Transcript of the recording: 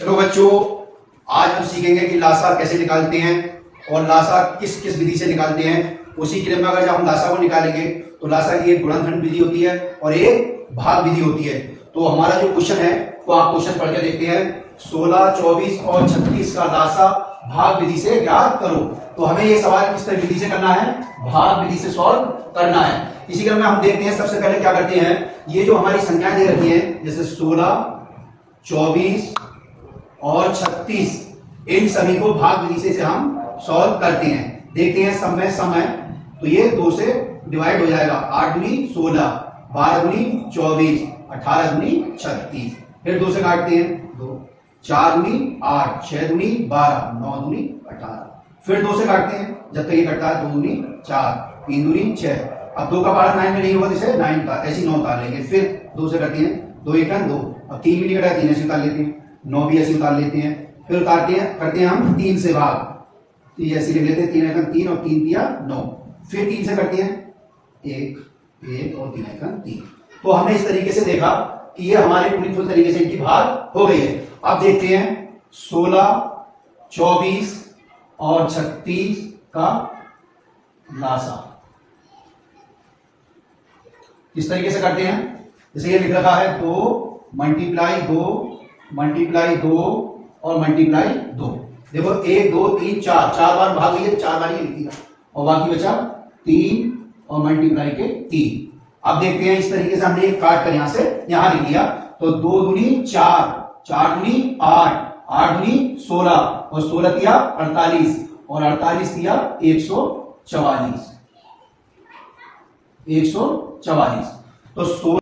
चलो बच्चों, आज हम सीखेंगे कि लासा कैसे निकालते हैं और लासा किस किस विधि से निकालते हैं। उसी क्रम में अगर जब हम लासा को निकालेंगे तो लासा की एक गुणनखंड विधि होती है और एक भाग विधि होती है। तो हमारा जो क्वेश्चन है वो आप क्वेश्चन पढ़ के देखते हैं। 16, 24 और 36 का लासा भाग विधि से ज्ञात करो। तो हमें ये सवाल किस तरह विधि से करना है? भाग विधि से सॉल्व करना है। इसी क्रम में हम देखते हैं, सबसे पहले क्या करते हैं, ये जो हमारी संख्याएं दे रखी है जैसे 16, 24 और 36, इन सभी को भाग विधि से हम सॉल्व करते हैं। देखते हैं समय समय, तो ये 2 से डिवाइड हो जाएगा। 8 दूनी 16, 12 दूनी 24, 18 दूनी 36। फिर 2 से काटते हैं 2, 4 दूनी 8, 6 दूनी 12, 9 दूनी 18। फिर 2 से काटते हैं जब तक ये कटता है 2 दूनी 4, 3 दूनी 6। अब 2 का पारा 9 में नहीं होगा तो इसे 9 का ऐसी 9 उतार लेंगे। फिर 2 से करते हैं 2 1 2। अब 3 भी नहीं कटा, 3 ऐसे उतार लेते हैं, 9 भी ऐसे उतार लेते हैं। फिर उतारते हैं, करते हैं हम 3 से भाग, तो ये ऐसे लिख लेते हैं 3 1 3 और 3 तिया 9। फिर 3 से करते हैं 1 1 और 3 1 3। तो हमने इस तरीके से देखा कि ये हमारे पूरी तरीके से इनकी भाग हो गई है। अब देखते हैं 16, 24 और 36 का लासा किस तरीके से करते हैं। जैसे ये लिख रखा है 2 मल्टीप्लाई 2 मल्टीप्लाई 2 और मल्टीप्लाई 2। देखो 1 2 3 4, 4 बार भाग हुई है, 4 बार ही लिख दिया और बाकी बचा 3 और मल्टीप्लाई के 3। अब देखते हैं, इस तरीके से हमने एक काट कर यहां से यहां लिख दिया। तो 2 दूनी 4, 4 दूनी 8, 8 दूनी 16 और 16 तिया 48 और 48 तिया 144। तो 16